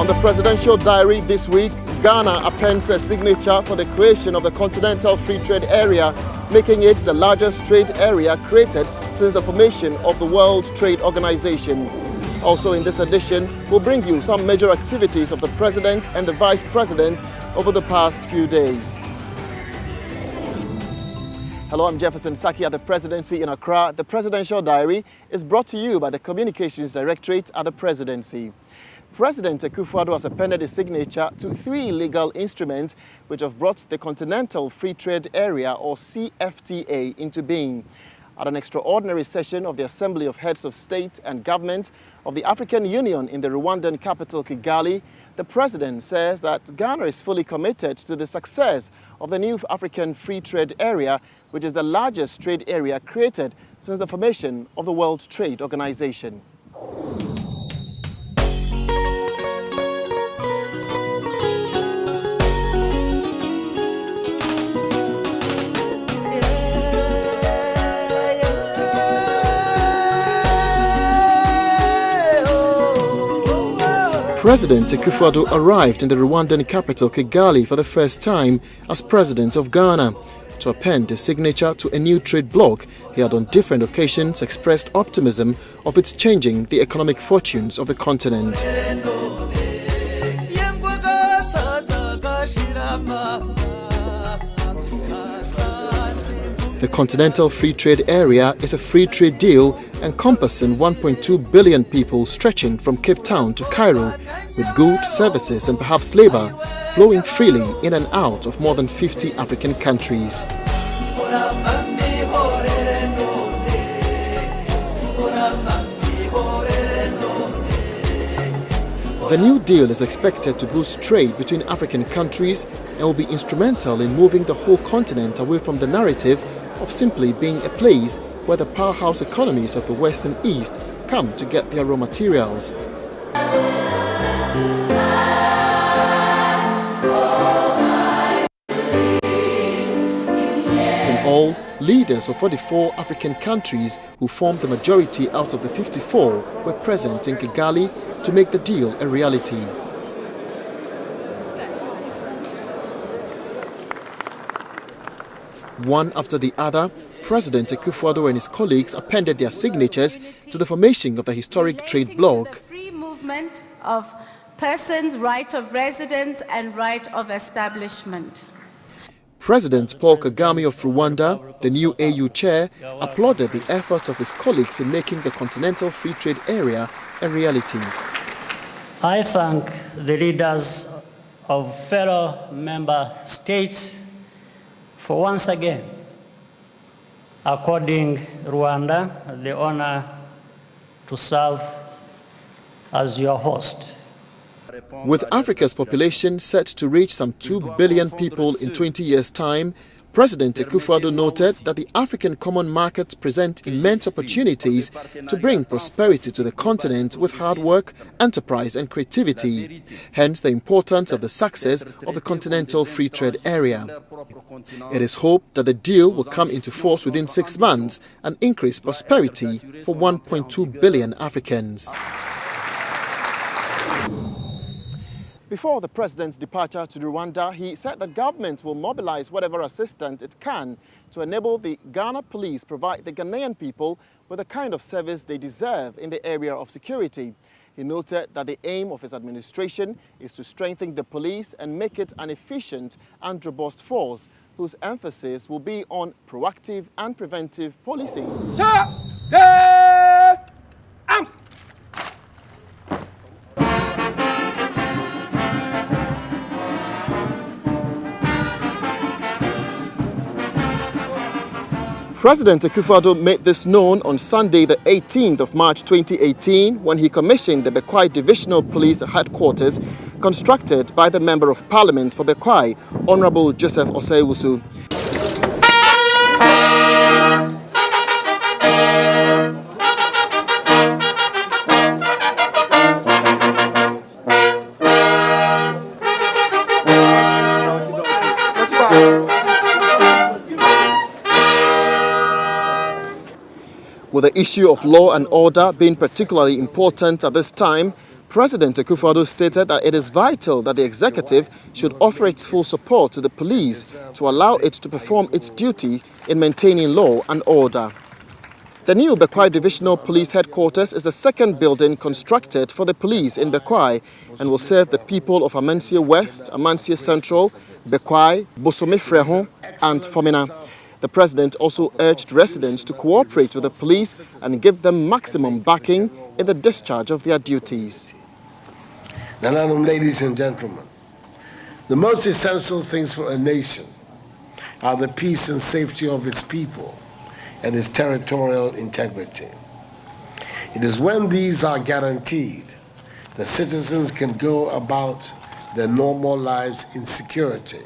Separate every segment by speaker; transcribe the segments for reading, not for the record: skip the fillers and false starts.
Speaker 1: On the presidential diary this week, Ghana appends a signature for the creation of the Continental Free Trade Area, making it the largest trade area created since the formation of the World Trade Organization. Also in this edition, we'll bring you some major activities of the President and the Vice President over the past few days. Hello, I'm Jefferson Saki at the Presidency in Accra. The Presidential Diary is brought to you by the Communications Directorate at the Presidency. President Akufo-Addo has appended his signature to 3 legal instruments which have brought the Continental Free Trade Area, or CFTA, into being. At an extraordinary session of the Assembly of Heads of State and Government of the African Union in the Rwandan capital Kigali, the President says that Ghana is fully committed to the success of the new African Free Trade Area, which is the largest trade area created since the formation of the World Trade Organization. President Akufo-Addo arrived in the Rwandan capital Kigali for the first time as President of Ghana. To append his signature to a new trade bloc, he had on different occasions expressed optimism of its changing the economic fortunes of the continent. The Continental Free Trade Area is a free trade deal encompassing 1.2 billion people stretching from Cape Town to Cairo, with goods, services and perhaps labor flowing freely in and out of more than 50 African countries. The new deal is expected to boost trade between African countries and will be instrumental in moving the whole continent away from the narrative of simply being a place where the powerhouse economies of the West and East come to get their raw materials. In all, leaders of 44 African countries who formed the majority out of the 54 were present in Kigali to make the deal a reality. One after the other, President Akufo-Addo and his colleagues appended their signatures to the formation of the historic trade bloc.
Speaker 2: The free movement of persons, right of residence and right of establishment.
Speaker 1: President Paul Kagame of Rwanda, the new AU chair, applauded the efforts of his colleagues in making the Continental Free Trade Area a reality.
Speaker 3: I thank the leaders of fellow member states for once again according Rwanda the honor to serve as your host.
Speaker 1: With Africa's population set to reach some 2 billion people in 20 years' time, President Akufo-Addo noted that the African common markets present immense opportunities to bring prosperity to the continent with hard work, enterprise and creativity. Hence the importance of the success of the Continental Free Trade Area. It is hoped that the deal will come into force within 6 months and increase prosperity for 1.2 billion Africans. Before the President's departure to Rwanda, he said that government will mobilize whatever assistance it can to enable the Ghana police provide the Ghanaian people with the kind of service they deserve in the area of security. He noted that the aim of his administration is to strengthen the police and make it an efficient and robust force, whose emphasis will be on proactive and preventive policing. President Akufo-Addo made this known on Sunday, the 18th of March 2018, when he commissioned the BEKWAI Divisional Police Headquarters constructed by the Member of Parliament for BEKWAI, Honorable Joseph Osei-Wusu. With the issue of law and order being particularly important at this time, President Akufo-Addo stated that it is vital that the executive should offer its full support to the police to allow it to perform its duty in maintaining law and order. The new BEKWAI Divisional Police Headquarters is the second building constructed for the police in BEKWAI and will serve the people of Amansie West, Amansie Central, BEKWAI, Bosome Frehon and Fomena. The president also urged residents to cooperate with the police and give them maximum backing in the discharge of their duties.
Speaker 4: Ladies and gentlemen, the most essential things for a nation are the peace and safety of its people and its territorial integrity. It is when these are guaranteed that citizens can go about their normal lives in security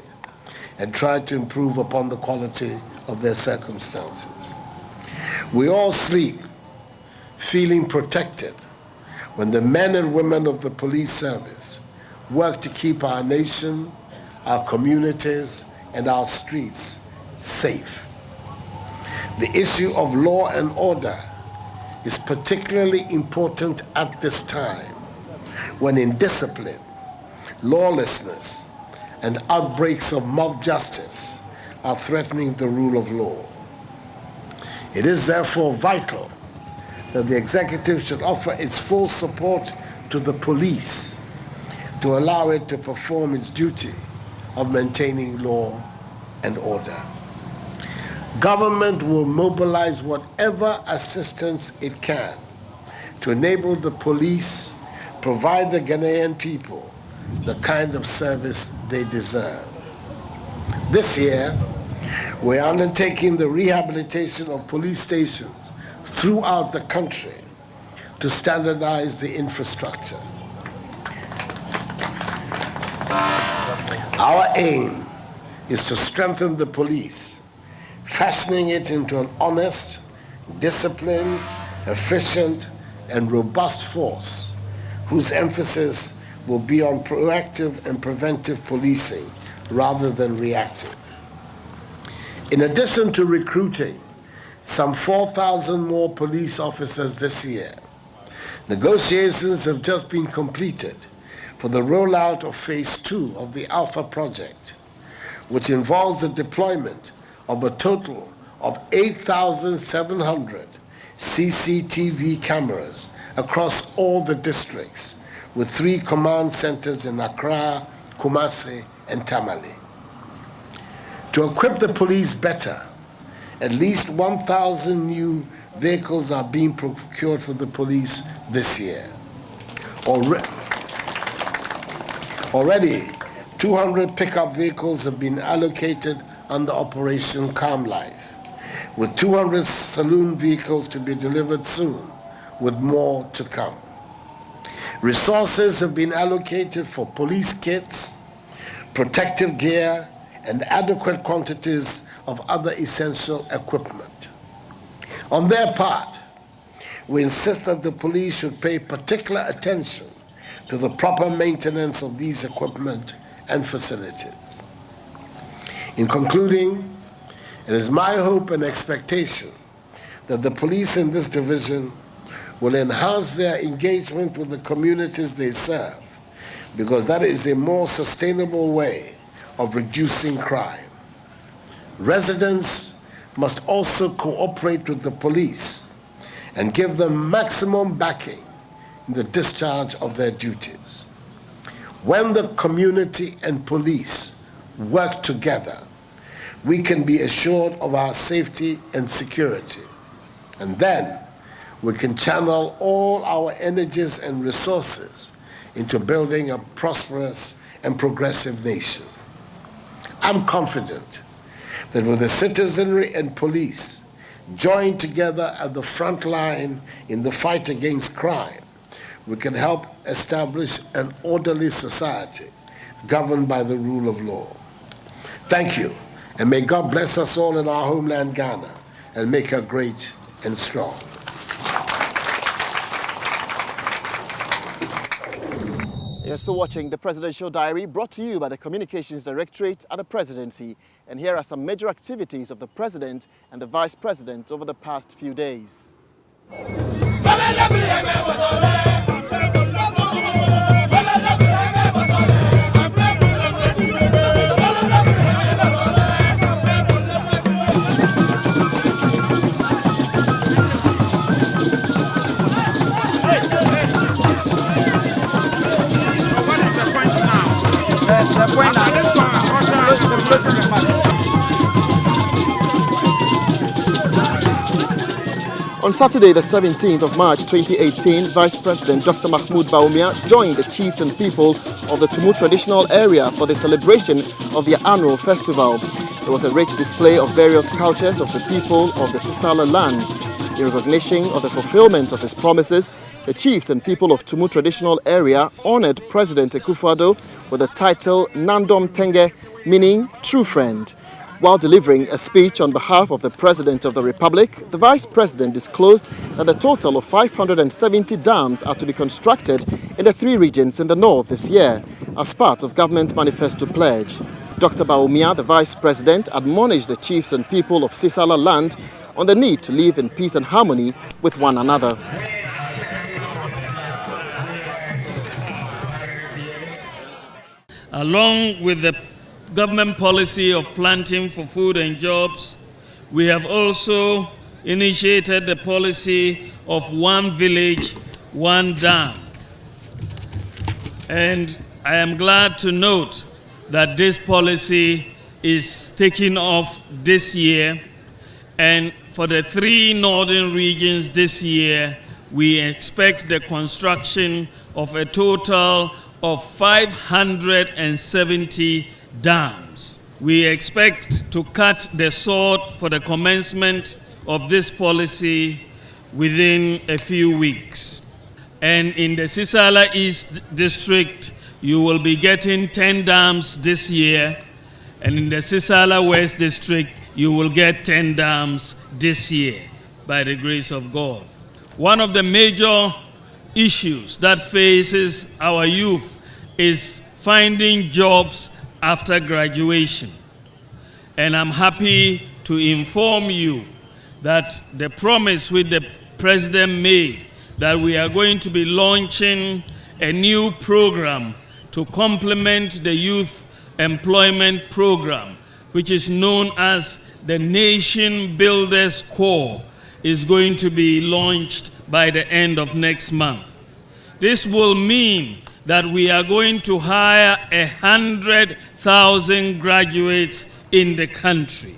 Speaker 4: and try to improve upon the quality of their circumstances. We all sleep feeling protected when the men and women of the police service work to keep our nation, our communities, and our streets safe. The issue of law and order is particularly important at this time when indiscipline, lawlessness, and outbreaks of mob justice are threatening the rule of law. It is therefore vital that the executive should offer its full support to the police to allow it to perform its duty of maintaining law and order. Government will mobilize whatever assistance it can to enable the police provide the Ghanaian people the kind of service they deserve. This year, we are undertaking the rehabilitation of police stations throughout the country to standardize the infrastructure. Our aim is to strengthen the police, fashioning it into an honest, disciplined, efficient, and robust force whose emphasis will be on proactive and preventive policing rather than reactive. In addition to recruiting some 4,000 more police officers this year, negotiations have just been completed for the rollout of Phase 2 of the Alpha project, which involves the deployment of a total of 8,700 CCTV cameras across all the districts, with 3 command centers in Accra, Kumasi, and Tamale. To equip the police better, at least 1,000 new vehicles are being procured for the police this year. Already, 200 pickup vehicles have been allocated under Operation Calm Life, with 200 saloon vehicles to be delivered soon, with more to come. Resources have been allocated for police kits, protective gear, and adequate quantities of other essential equipment. On their part, we insist that the police should pay particular attention to the proper maintenance of these equipment and facilities. In concluding, it is my hope and expectation that the police in this division will enhance their engagement with the communities they serve, because that is a more sustainable way of reducing crime. Residents must also cooperate with the police and give them maximum backing in the discharge of their duties. When the community and police work together, we can be assured of our safety and security. And then we can channel all our energies and resources into building a prosperous and progressive nation. I'm confident that with the citizenry and police joined together at the front line in the fight against crime, we can help establish an orderly society governed by the rule of law. Thank you, and may God bless us all in our homeland, Ghana, and make her great and strong.
Speaker 1: You're still watching the Presidential Diary, brought to you by the Communications Directorate at the Presidency. And here are some major activities of the President and the Vice President over the past few days. On Saturday, the 17th of March 2018, Vice President Dr. Mahmoud Bawumia joined the chiefs and people of the Tumu traditional area for the celebration of their annual festival. There was a rich display of various cultures of the people of the Sisala land. In recognition of the fulfillment of his promises, the chiefs and people of Tumu traditional area honored President Akufo-Addo with the title Nandom Tenge, meaning true friend. While delivering a speech on behalf of the President of the Republic, the Vice President disclosed that a total of 570 dams are to be constructed in the 3 regions in the north this year as part of Government Manifesto Pledge. Dr. Bawumia, the Vice President, admonished the chiefs and people of Sisala land on the need to live in peace and harmony with one another.
Speaker 5: Along with the government policy of planting for food and jobs, we have also initiated the policy of one village, one dam. And I am glad to note that this policy is taking off this year, and for the 3 northern regions this year, we expect the construction of a total of 570 dams. We expect to cut the sword for the commencement of this policy within a few weeks. And in the Sisala East District, you will be getting 10 dams this year, and in the Sisala West District, you will get 10 dams this year, by the grace of God. One of the major issues that faces our youth is finding jobs after graduation. And I'm happy to inform you that the promise which the President made that we are going to be launching a new program to complement the youth employment program, which is known as the Nation Builders Corps, is going to be launched by the end of next month. This will mean that we are going to hire 100,000 graduates in the country.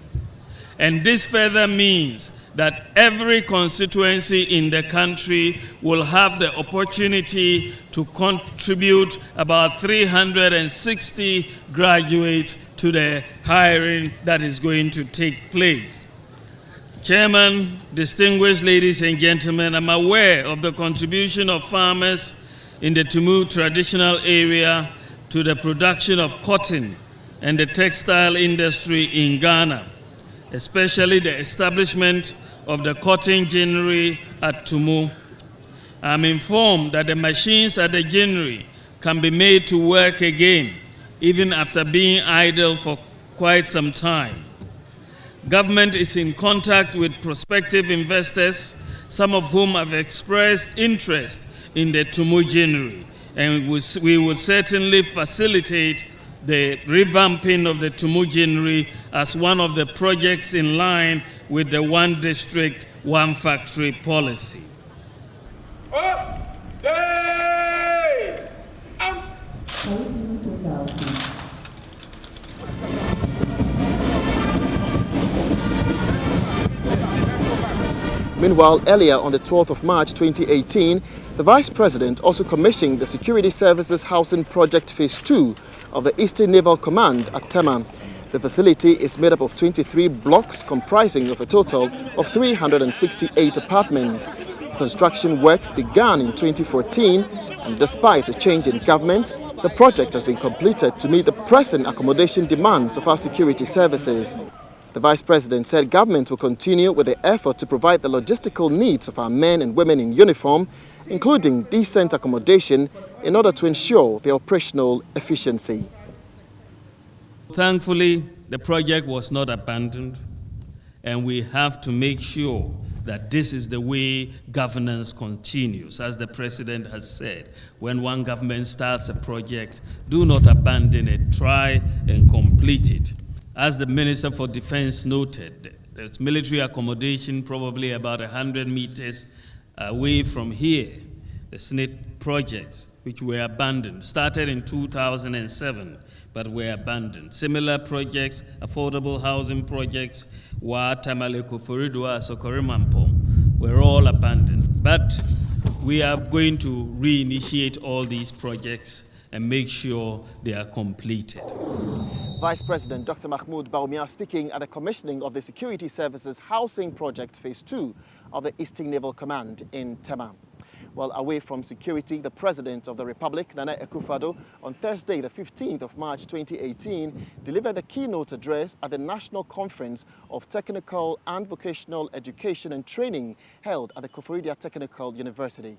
Speaker 5: And this further means that every constituency in the country will have the opportunity to contribute about 360 graduates to the hiring that is going to take place. Chairman, distinguished ladies and gentlemen, I'm aware of the contribution of farmers in the Tumu traditional area to the production of cotton and the textile industry in Ghana, especially the establishment of the cotton ginnery at Tumu. I'm informed that the machines at the ginnery can be made to work again, even after being idle for quite some time. Government is in contact with prospective investors, some of whom have expressed interest in the Tumu ginnery, and we would certainly facilitate the revamping of the Tumu ginnery as one of the projects in line with the one district, one factory policy.
Speaker 1: Meanwhile, earlier on the 12th of March 2018, the Vice President also commissioned the Security Services Housing Project Phase 2 of the Eastern Naval Command at Tema. The facility is made up of 23 blocks comprising of a total of 368 apartments. Construction works began in 2014, and despite a change in government, the project has been completed to meet the pressing accommodation demands of our security services. The Vice President said government will continue with the effort to provide the logistical needs of our men and women in uniform, including decent accommodation, in order to ensure their operational efficiency.
Speaker 5: Thankfully, the project was not abandoned, and we have to make sure that this is the way governance continues. As the President has said, when one government starts a project, do not abandon it, try and complete it. As the Minister for Defense noted, there's military accommodation probably about 100 meters away from here. The SNIT projects, which were abandoned, started in 2007, but were abandoned. Similar projects, affordable housing projects, were Tamale Akufo-Addo, Sokorimampong, were all abandoned. But we are going to reinitiate all these projects and make sure they are completed.
Speaker 1: Vice President Dr. Mahmoud Bawumia speaking at the commissioning of the Security Services Housing Project Phase 2 of the Eastern Naval Command in Tema. Well, away from security, the President of the Republic, Nana Akufo-Addo, on Thursday, the 15th of March 2018, delivered the keynote address at the National Conference of Technical and Vocational Education and Training held at the Koforidua Technical University.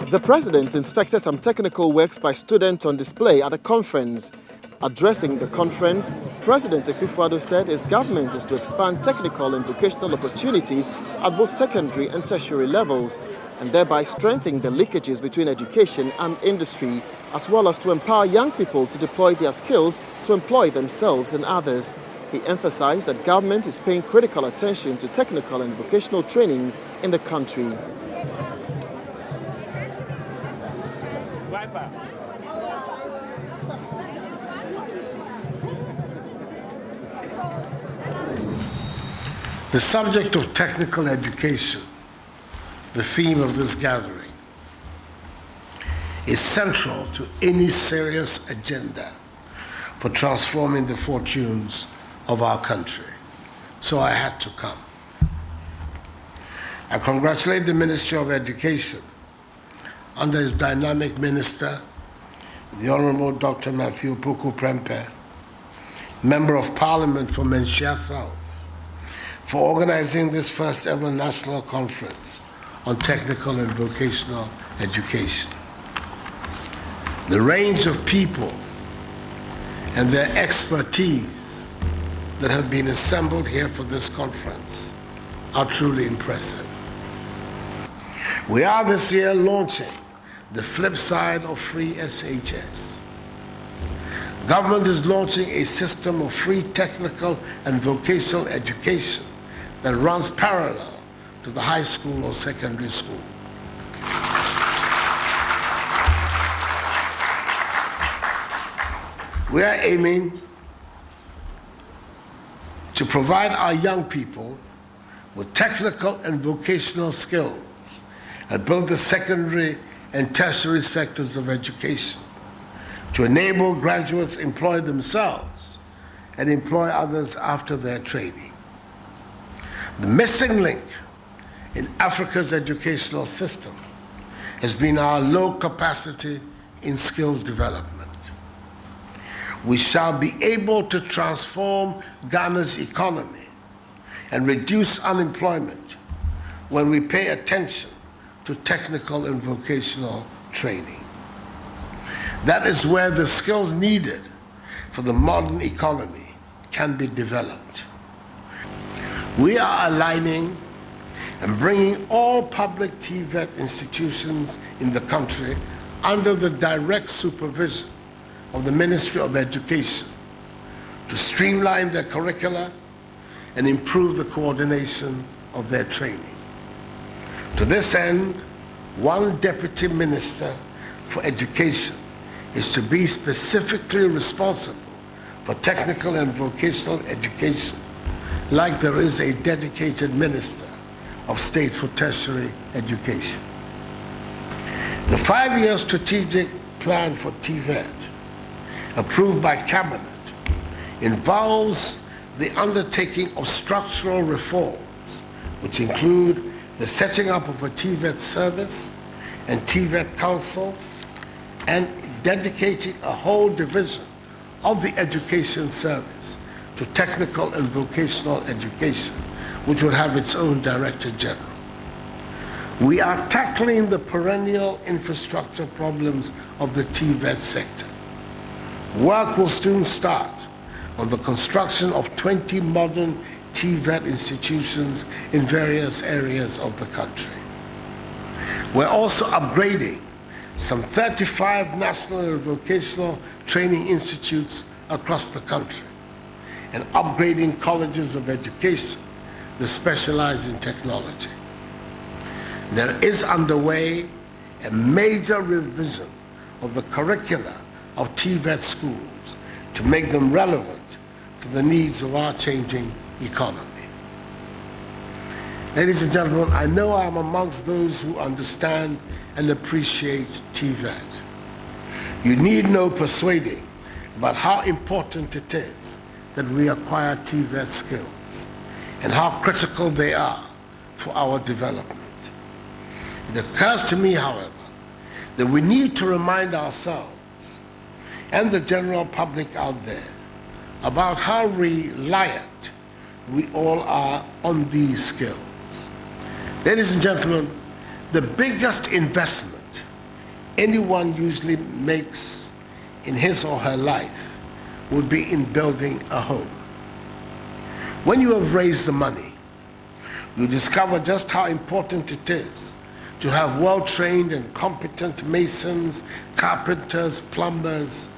Speaker 1: The President inspected some technical works by students on display at the conference. Addressing the conference, President Akufo-Addo said his government is to expand technical and vocational opportunities at both secondary and tertiary levels, and thereby strengthen the linkages between education and industry, as well as to empower young people to deploy their skills to employ themselves and others. He emphasized that government is paying critical attention to technical and vocational training in the country.
Speaker 4: The subject of technical education, the theme of this gathering, is central to any serious agenda for transforming the fortunes of our country. So I had to come. I congratulate the Ministry of Education under its dynamic minister, the Honorable Dr. Matthew Puku-Prempeh, Member of Parliament for Menchia South, for organizing this first ever national conference on technical and vocational education. The range of people and their expertise that have been assembled here for this conference are truly impressive. We are this year launching the flip side of free SHS. Government is launching a system of free technical and vocational education that runs parallel to the high school or secondary school. We are aiming to provide our young people with technical and vocational skills at both the secondary and tertiary sectors of education to enable graduates employ themselves and employ others after their training. The missing link in Africa's educational system has been our low capacity in skills development. We shall be able to transform Ghana's economy and reduce unemployment when we pay attention to technical and vocational training. That is where the skills needed for the modern economy can be developed. We are aligning and bringing all public TVET institutions in the country under the direct supervision of the Ministry of Education to streamline their curricula and improve the coordination of their training. To this end, one Deputy Minister for Education is to be specifically responsible for technical and vocational education, like there is a dedicated Minister of State for Tertiary Education. The 5-year strategic plan for TVET, approved by Cabinet, involves the undertaking of structural reforms, which include the setting up of a TVET service and TVET council, and dedicating a whole division of the education service to technical and vocational education, which would have its own Director General. We are tackling the perennial infrastructure problems of the TVET sector. Work will soon start on the construction of 20 modern TVET institutions in various areas of the country. We're also upgrading some 35 national and vocational training institutes across the country and upgrading colleges of education that specialize in technology. There is underway a major revision of the curricula of TVET schools to make them relevant to the needs of our changing economy. Ladies and gentlemen, I know I'm amongst those who understand and appreciate TVET. You need no persuading about how important it is that we acquire TVET skills and how critical they are for our development. It occurs to me, however, that we need to remind ourselves and the general public out there about how reliant we all are on these skills. Ladies and gentlemen, the biggest investment anyone usually makes in his or her life would be in building a home. When you have raised the money, you discover just how important it is to have well-trained and competent masons, carpenters, plumbers,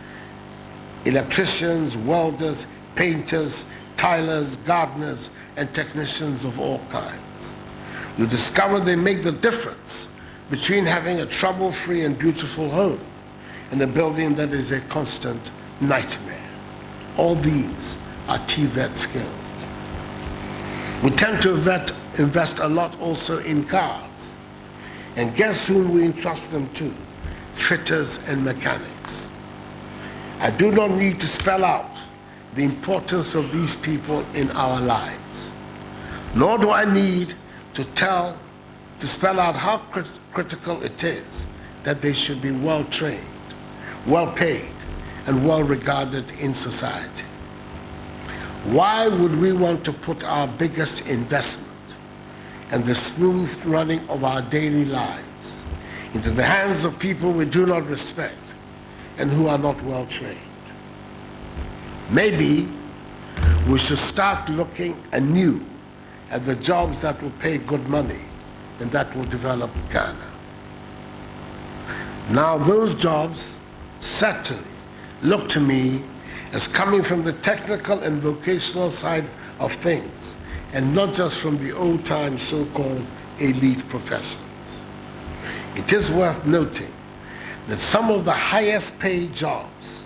Speaker 4: electricians, welders, painters, tilers, gardeners, and technicians of all kinds. You discover they make the difference between having a trouble-free and beautiful home and a building that is a constant nightmare. All these are TVET skills. We tend to invest a lot also in cars. And guess whom we entrust them to? Fitters and mechanics. I do not need to spell out the importance of these people in our lives, nor do I need to spell out how critical it is that they should be well-trained, well-paid, and well-regarded in society. Why would we want to put our biggest investment and the smooth running of our daily lives into the hands of people we do not respect and who are not well-trained? Maybe we should start looking anew at the jobs that will pay good money and that will develop Ghana. Now, those jobs certainly look to me as coming from the technical and vocational side of things, and not just from the old-time so-called elite professions. It is worth noting that some of the highest paid jobs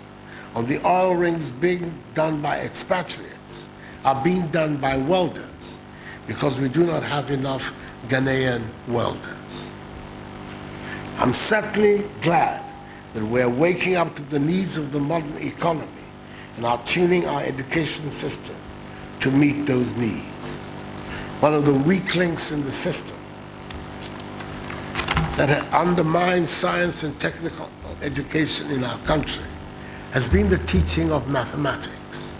Speaker 4: on the oil rigs being done by expatriates are being done by welders because we do not have enough Ghanaian welders. I'm certainly glad that we're waking up to the needs of the modern economy and are tuning our education system to meet those needs. One of the weak links in the system that has undermined science and technical education in our country has been the teaching of mathematics.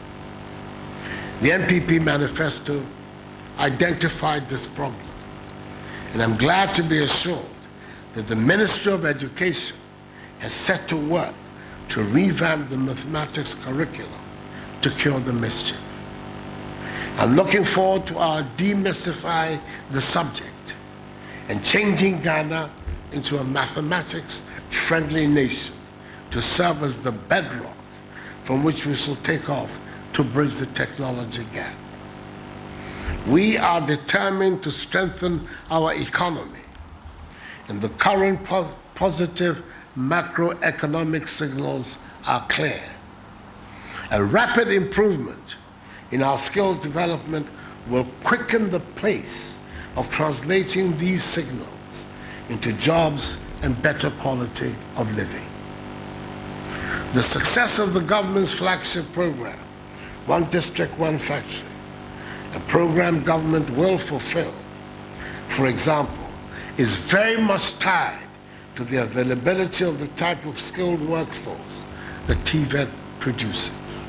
Speaker 4: The NPP manifesto identified this problem, and I'm glad to be assured that the Ministry of Education has set to work to revamp the mathematics curriculum to cure the mischief. I'm looking forward to our demystifying the subject and changing Ghana into a mathematics-friendly nation to serve as the bedrock from which we shall take off to bridge the technology gap. We are determined to strengthen our economy, and the current positive macroeconomic signals are clear. A rapid improvement in our skills development will quicken the pace of translating these signals into jobs and better quality of living. The success of the government's flagship program, One District, One Factory, a program government will fulfill, for example, is very much tied to the availability of the type of skilled workforce that TVET produces.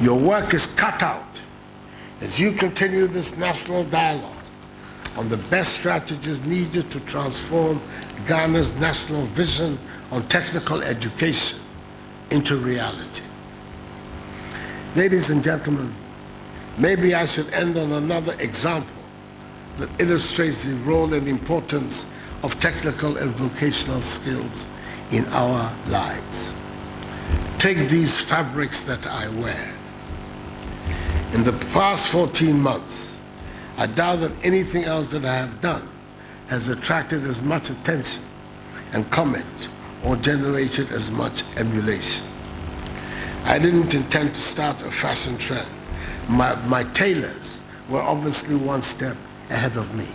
Speaker 4: Your work is cut out as you continue this national dialogue on the best strategies needed to transform Ghana's national vision on technical education into reality. Ladies and gentlemen, maybe I should end on another example that illustrates the role and importance of technical and vocational skills in our lives. Take these fabrics that I wear. In the past 14 months, I doubt that anything else that I have done has attracted as much attention and comment or generated as much emulation. I didn't intend to start a fashion trend. My tailors were obviously one step ahead of me.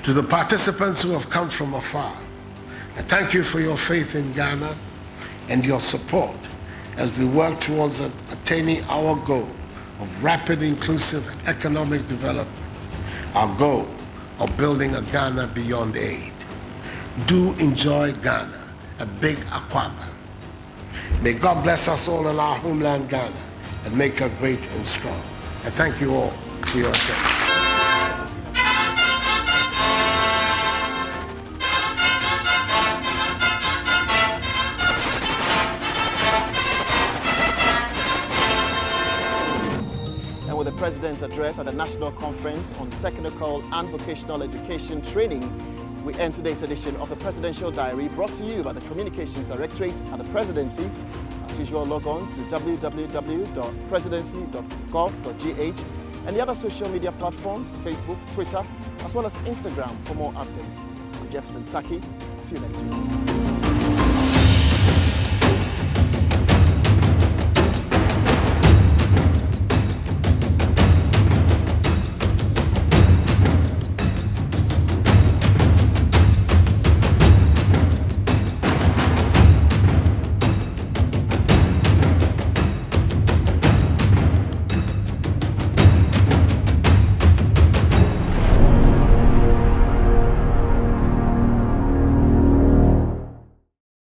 Speaker 4: To the participants who have come from afar, I thank you for your faith in Ghana and your support as we work towards attaining our goal of rapid, inclusive economic development, our goal of building a Ghana beyond aid. Do enjoy Ghana, a big Akwaba. May God bless us all in our homeland Ghana and make her great and strong. I thank you all for your attention.
Speaker 1: With the President's address at the National Conference on Technical and Vocational Education Training, we end today's edition of the Presidential Diary, brought to you by the Communications Directorate at the Presidency. As usual, log on to www.presidency.gov.gh and the other social media platforms, Facebook, Twitter, as well as Instagram for more updates. I'm Jefferson Saki. See you next week.